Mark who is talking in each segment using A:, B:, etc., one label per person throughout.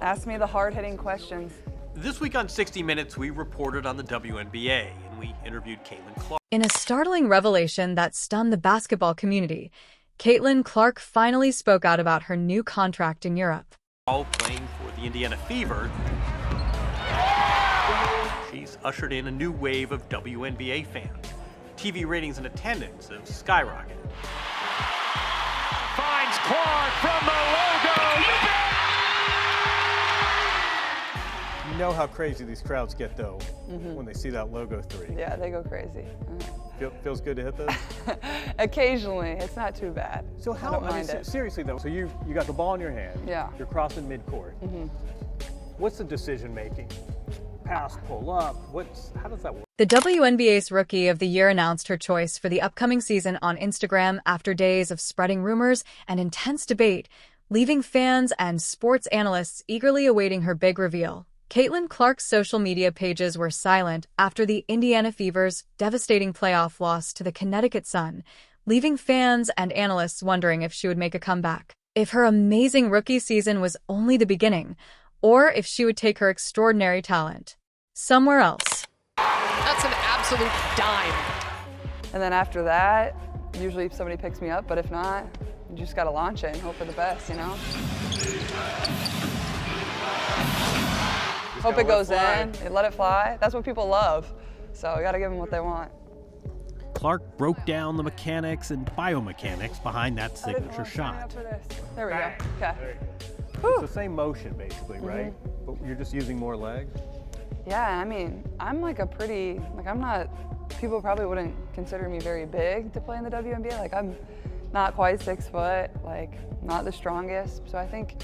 A: Ask me the hard-hitting questions.
B: This week on 60 Minutes, we reported on the WNBA, and we interviewed Caitlin Clark.
C: In a startling revelation that stunned the basketball community, Caitlin Clark finally spoke out about her new contract in Europe.
B: All playing for the Indiana Fever, she's ushered in a new wave of WNBA fans. TV ratings and attendance have skyrocketed.
D: Finds Clark from the logo. You bet!
E: You know how crazy these crowds get, though, when they see that logo 3.
A: Yeah, they go crazy.
E: Feels good to hit those?
A: Occasionally, it's not too bad.
E: So how,
A: I don't mind it.
E: Seriously though, so you got the ball in your hand.
A: Yeah.
E: You're crossing midcourt. What's the decision making? Pass, pull up. How does that work?
C: The WNBA's Rookie of the Year announced her choice for the upcoming season on Instagram after days of spreading rumors and intense debate, leaving fans and sports analysts eagerly awaiting her big reveal. Caitlin Clark's social media pages were silent after the Indiana Fever's devastating playoff loss to the Connecticut Sun, leaving fans and analysts wondering if she would make a comeback, if her amazing rookie season was only the beginning, or if she would take her extraordinary talent somewhere else.
F: That's an absolute dime.
A: And then after that, usually somebody picks me up, but if not, you just gotta launch it and hope for the best, you know? Hope it goes in, and let it fly. That's what people love. So you gotta give them what they want.
B: Clark broke down the mechanics and biomechanics behind that signature shot.
A: There we go. Okay.
E: It's the same motion, basically, right? But you're just using more legs?
A: Yeah, I mean, I'm like I'm not, people probably wouldn't consider me very big to play in the WNBA. Like, I'm not quite 6 foot, like, not the strongest. So I think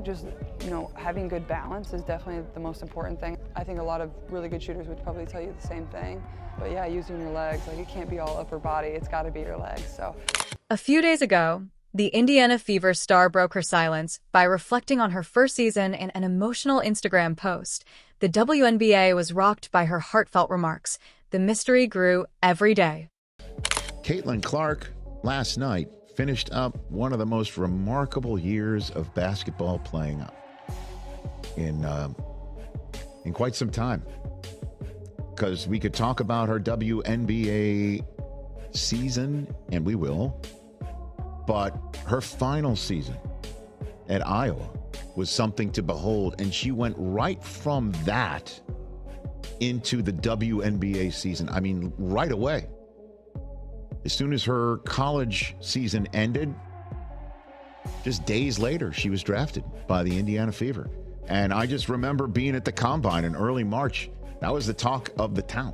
A: just, you know, having good balance is definitely the most important thing. I think a lot of really good shooters would probably tell you the same thing. But yeah, using your legs, like, it can't be all upper body, it's gotta be your legs, so.
C: A few days ago, the Indiana Fever star broke her silence by reflecting on her first season in an emotional Instagram post. The WNBA was rocked by her heartfelt remarks. The mystery grew every day.
G: Caitlin Clark, last night, finished up one of the most remarkable years of basketball playing in quite some time. Because we could talk about her WNBA season, and we will, but her final season at Iowa was something to behold, and she went right from that into the WNBA season. I mean, right away. As soon as her college season ended, just days later, she was drafted by the Indiana Fever. And I just remember being at the Combine in early March. That was the talk of the town.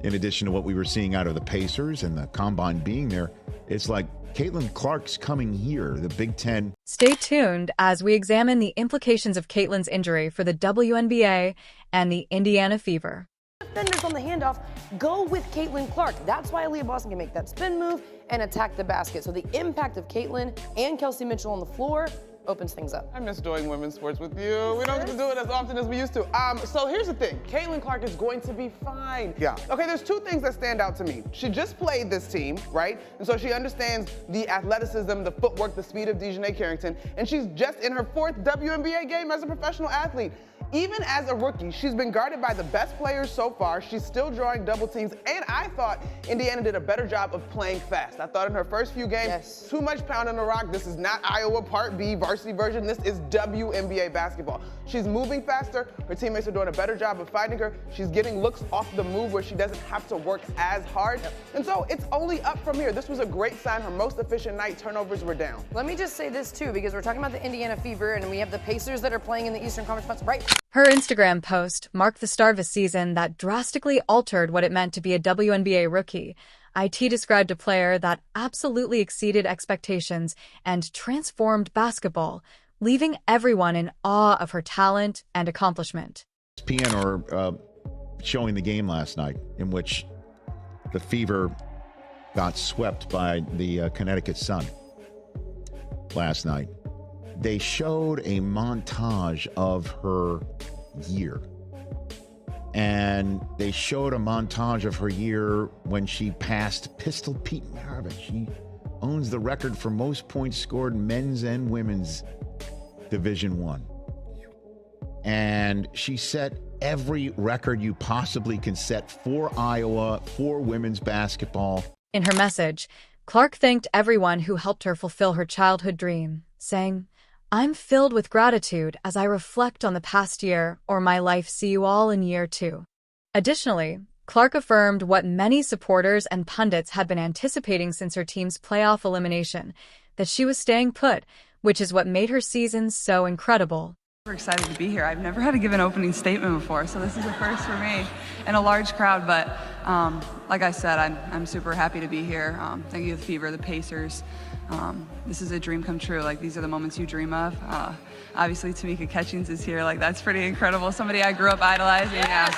G: In addition to what we were seeing out of the Pacers and the Combine being there, it's like Caitlin Clark's coming here, the Big Ten.
C: Stay tuned as we examine the implications of Caitlin's injury for the WNBA and the Indiana Fever.
F: Defenders on the handoff go with Caitlin Clark. That's why Aaliyah Boston can make that spin move and attack the basket. So the impact of Caitlin and Kelsey Mitchell on the floor opens things up.
H: I miss doing women's sports with you. We don't get to do it as often as we used to. So here's the thing. Caitlin Clark is going to be fine. Yeah. Okay, there's 2 things that stand out to me. She just played this team, right? And so she understands the athleticism, the footwork, the speed of Dejanay Carrington. And she's just in her 4th WNBA game as a professional athlete. Even as a rookie, she's been guarded by the best players so far. She's still drawing double teams, and I thought Indiana did a better job of playing fast. I thought in her first few games, too much pound on the rock. This is not Iowa Part B varsity version. This is WNBA basketball. She's moving faster. Her teammates are doing a better job of finding her. She's getting looks off the move where she doesn't have to work as hard. And so it's only up from here. This was a great sign. Her most efficient night, turnovers were down.
F: Let me just say this too, because we're talking about the Indiana Fever and we have the Pacers that are playing in the Eastern Conference Finals, right?
C: Her Instagram post marked the start of a season that drastically altered what it meant to be a WNBA rookie. IT described a player that absolutely exceeded expectations and transformed basketball, leaving everyone in awe of her talent and accomplishment.
G: ESPN are showing the game last night in which the Fever got swept by the Connecticut Sun last night. They showed a montage of her year. And they showed a montage of her year when she passed Pistol Pete Maravich. She owns the record for most points scored, men's and women's, Division I. And she set every record you possibly can set for Iowa, for women's basketball.
C: In her message, Clark thanked everyone who helped her fulfill her childhood dream, saying, "I'm filled with gratitude as I reflect on the past year or my life. See you all in year 2. Additionally, Clark affirmed what many supporters and pundits had been anticipating since her team's playoff elimination, that she was staying put, which is what made her season so incredible.
A: We're excited to be here. I've never had to give an opening statement before, so this is a first for me and a large crowd. But like I said, I'm super happy to be here. Thank you to the Fever, the Pacers. This is a dream come true. Like, these are the moments you dream of. Obviously, Tamika Catchings is here. Like, that's pretty incredible. Somebody I grew up idolizing.
F: Yes.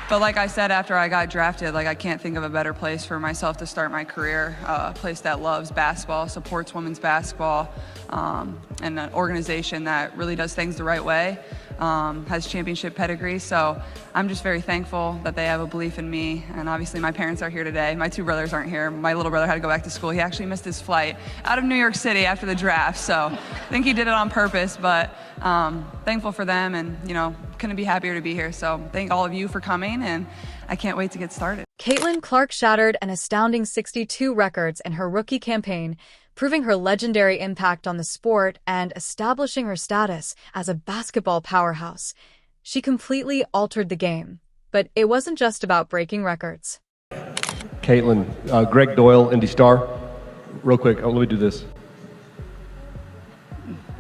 A: But like I said, after I got drafted, like, I can't think of a better place for myself to start my career. A place that loves basketball, supports women's basketball, and an organization that really does things the right way, has championship pedigree. So I'm just very thankful that they have a belief in me. And obviously my parents are here today. My 2 brothers aren't here. My little brother had to go back to school. He actually missed his flight out of New York City after the draft. So I think he did it on purpose, but thankful for them, and, you know, couldn't be happier to be here. So thank all of you for coming, and I can't wait to get started.
C: Caitlin Clark shattered an astounding 62 records in her rookie campaign, proving her legendary impact on the sport and establishing her status as a basketball powerhouse. She completely altered the game, but it wasn't just about breaking records.
I: Caitlin, Greg Doyle, Indy Star. Real quick, let me do this.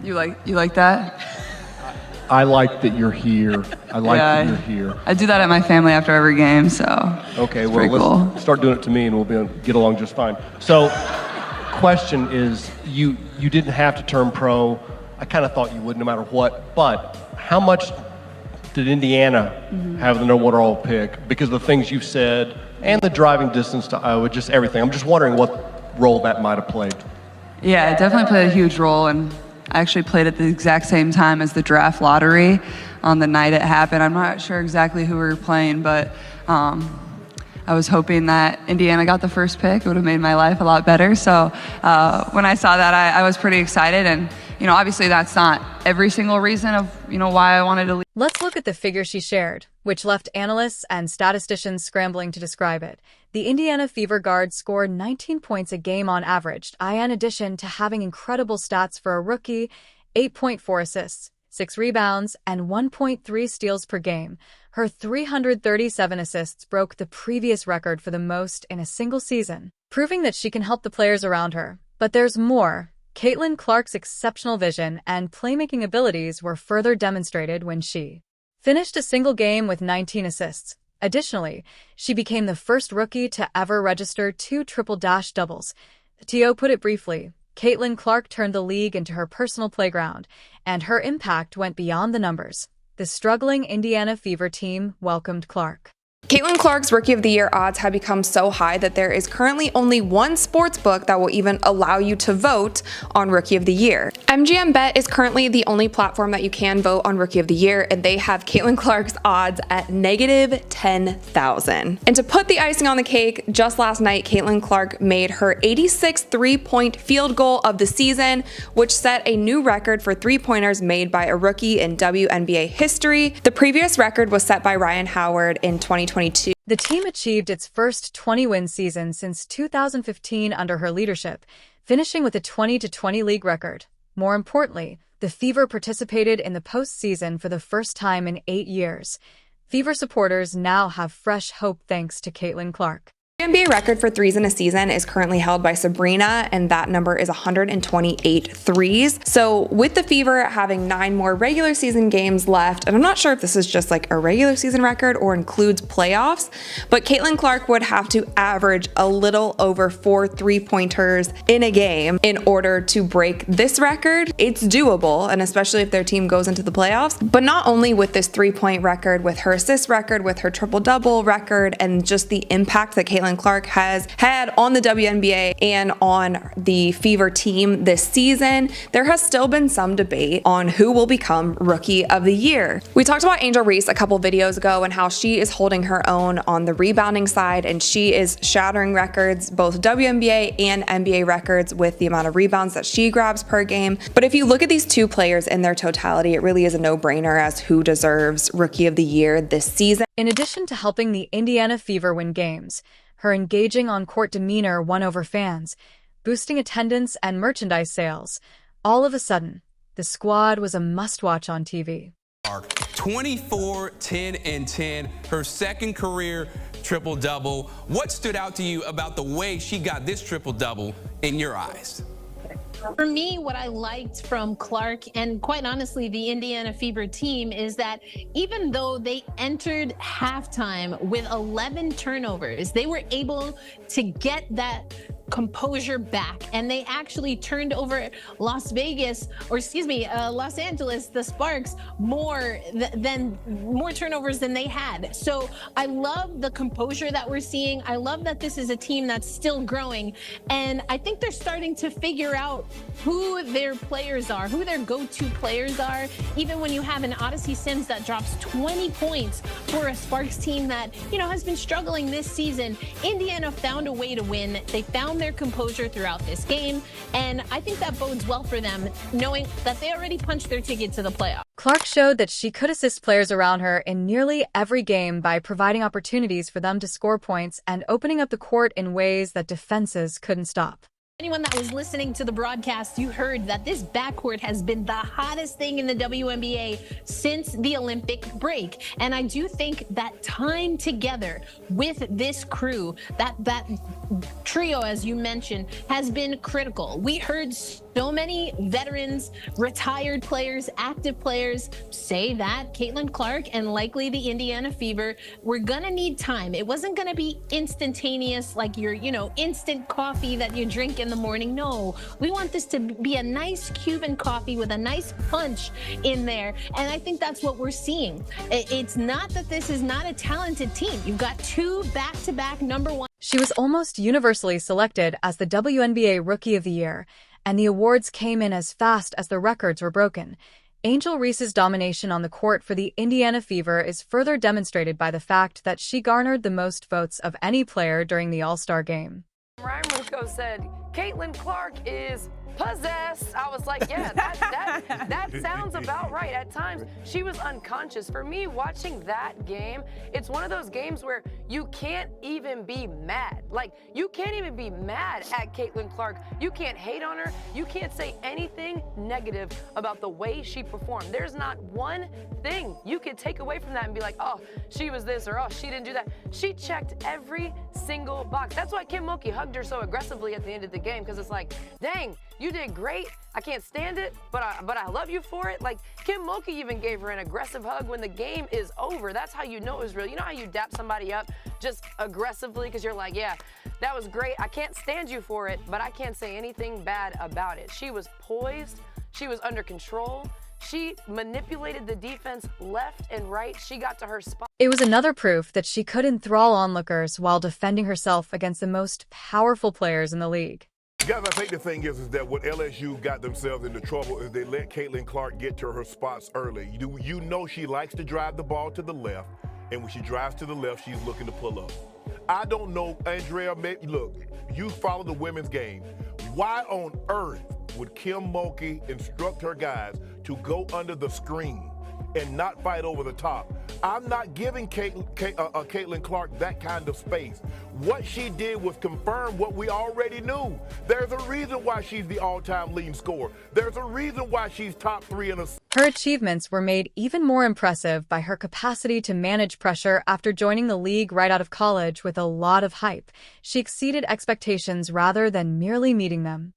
A: You like that?
I: I like that you're here. I like that you're here.
A: I do that at my family after every game, so.
I: Okay, well, let's start doing it to me and we'll get along just fine. So, question is, you didn't have to turn pro. I kind of thought you would no matter what, but how much did Indiana have the number 1 overall pick because of the things you've said and the driving distance to Iowa, just everything? I'm just wondering what role that might have played.
A: Yeah, it definitely played a huge role, and I actually played at the exact same time as the draft lottery on the night it happened. I'm not sure exactly who we were playing, but I was hoping that Indiana got the first pick. It would have made my life a lot better. So when I saw that, I was pretty excited. And, you know, obviously that's not every single reason of, you know, why I wanted to leave.
C: Let's look at the figure she shared, which left analysts and statisticians scrambling to describe it. The Indiana Fever guard scored 19 points a game on average, in addition to having incredible stats for a rookie: 8.4 assists, 6 rebounds, and 1.3 steals per game. Her 337 assists broke the previous record for the most in a single season, proving that she can help the players around her. But there's more. Caitlin Clark's exceptional vision and playmaking abilities were further demonstrated when she finished a single game with 19 assists. Additionally, she became the first rookie to ever register 2 triple-doubles. T.O. put it briefly, Caitlin Clark turned the league into her personal playground, and her impact went beyond the numbers. The struggling Indiana Fever team welcomed Clark.
J: Caitlin Clark's Rookie of the Year odds have become so high that there is currently only one sports book that will even allow you to vote on Rookie of the Year. MGM Bet is currently the only platform that you can vote on Rookie of the Year, and they have Caitlin Clark's odds at negative 10,000. And to put the icing on the cake, just last night, Caitlin Clark made her 86th three-point field goal of the season, which set a new record for three-pointers made by a rookie in WNBA history. The previous record was set by Ryan Howard in 2022.
C: The team achieved its first 20-win season since 2015 under her leadership, finishing with a 20-20 league record. More importantly, the Fever participated in the postseason for the first time in 8 years. Fever supporters now have fresh hope thanks to Caitlin Clark.
J: The NBA record for threes in a season is currently held by Sabrina, and that number is 128 threes. So with the Fever having 9 more regular season games left, and I'm not sure if this is just like a regular season record or includes playoffs, but Caitlin Clark would have to average a little over 4 three-pointers in a game in order to break this record. It's doable, and especially if their team goes into the playoffs. But not only with this 3-point record, with her assist record, with her triple-double record, and just the impact that Caitlin Caitlin Clark has had on the WNBA and on the Fever team this season, there has still been some debate on who will become Rookie of the Year. We talked about Angel Reese a couple videos ago and how she is holding her own on the rebounding side, and she is shattering records, both WNBA and NBA records, with the amount of rebounds that she grabs per game. But if you look at these two players in their totality, it really is a no-brainer as who deserves Rookie of the Year this season.
C: In addition to helping the Indiana Fever win games, her engaging on-court demeanor won over fans, boosting attendance and merchandise sales. All of a sudden, the squad was a must-watch on TV.
K: 24, 10, and 10, her second career triple-double. What stood out to you about the way she got this triple-double in your eyes?
L: For me, what I liked from Clark and quite honestly the Indiana Fever team is that even though they entered halftime with 11 turnovers, they were able to get that composure back, and they actually turned over Los Angeles, the Sparks, more turnovers than they had. So I love the composure that we're seeing. I love that this is a team that's still growing, and I think they're starting to figure out who their players are, who their go-to players are. Even when you have an Odyssey Sims that drops 20 points for a Sparks team that, has been struggling this season, Indiana found a way to win. They found their composure throughout this game, and I think that bodes well for them, knowing that they already punched their ticket to the playoffs.
C: Clark showed that she could assist players around her in nearly every game by providing opportunities for them to score points and opening up the court in ways that defenses couldn't stop.
L: Anyone that was listening to the broadcast, you heard that this backcourt has been the hottest thing in the WNBA since the Olympic break. And I do think that time together with this crew, that trio, as you mentioned, has been critical. We heard so many veterans, retired players, active players say that Caitlin Clark and likely the Indiana Fever were gonna need time. It wasn't gonna be instantaneous like your, instant coffee that you drink in the morning. No, we want this to be a nice Cuban coffee with a nice punch in there. And I think that's what we're seeing. It's not that this is not a talented team. You've got two back-to-back #1.
C: She was almost universally selected as the WNBA Rookie of the Year, and the awards came in as fast as the records were broken. Angel Reese's domination on the court for the Indiana Fever is further demonstrated by the fact that she garnered the most votes of any player during the All-Star game.
F: Ryan Russo said, Caitlin Clark is possessed. I was like, yeah, that sounds about right. At times, she was unconscious. For me, watching that game, it's one of those games where you can't even be mad. Like, you can't even be mad at Caitlin Clark. You can't hate on her. You can't say anything negative about the way she performed. There's not one thing you could take away from that and be like, oh, she was this, or oh, she didn't do that. She checked every single box. That's why Kim Mulkey hugged her so aggressively at the end of the game, because it's like, dang, you did great. I can't stand it, but I love you for it. Like, Kim Mulkey even gave her an aggressive hug when the game is over. That's how you know it was real. You know how you dap somebody up just aggressively because you're like, yeah, that was great. I can't stand you for it, but I can't say anything bad about it. She was poised. She was under control. She manipulated the defense left and right. She got to her spot.
C: It was another proof that she could enthrall onlookers while defending herself against the most powerful players in the league.
M: Guys, I think the thing is that what LSU got themselves into trouble is they let Caitlin Clark get to her spots early. You know she likes to drive the ball to the left, and when she drives to the left, she's looking to pull up. I don't know, Andrea, look, you follow the women's game. Why on earth would Kim Mulkey instruct her guys to go under the screen and not fight over the top? I'm not giving Caitlin Clark that kind of space. What she did was confirm what we already knew. There's a reason why she's the all-time leading scorer. There's a reason why she's top 3 in a...
C: Her achievements were made even more impressive by her capacity to manage pressure after joining the league right out of college with a lot of hype. She exceeded expectations rather than merely meeting them.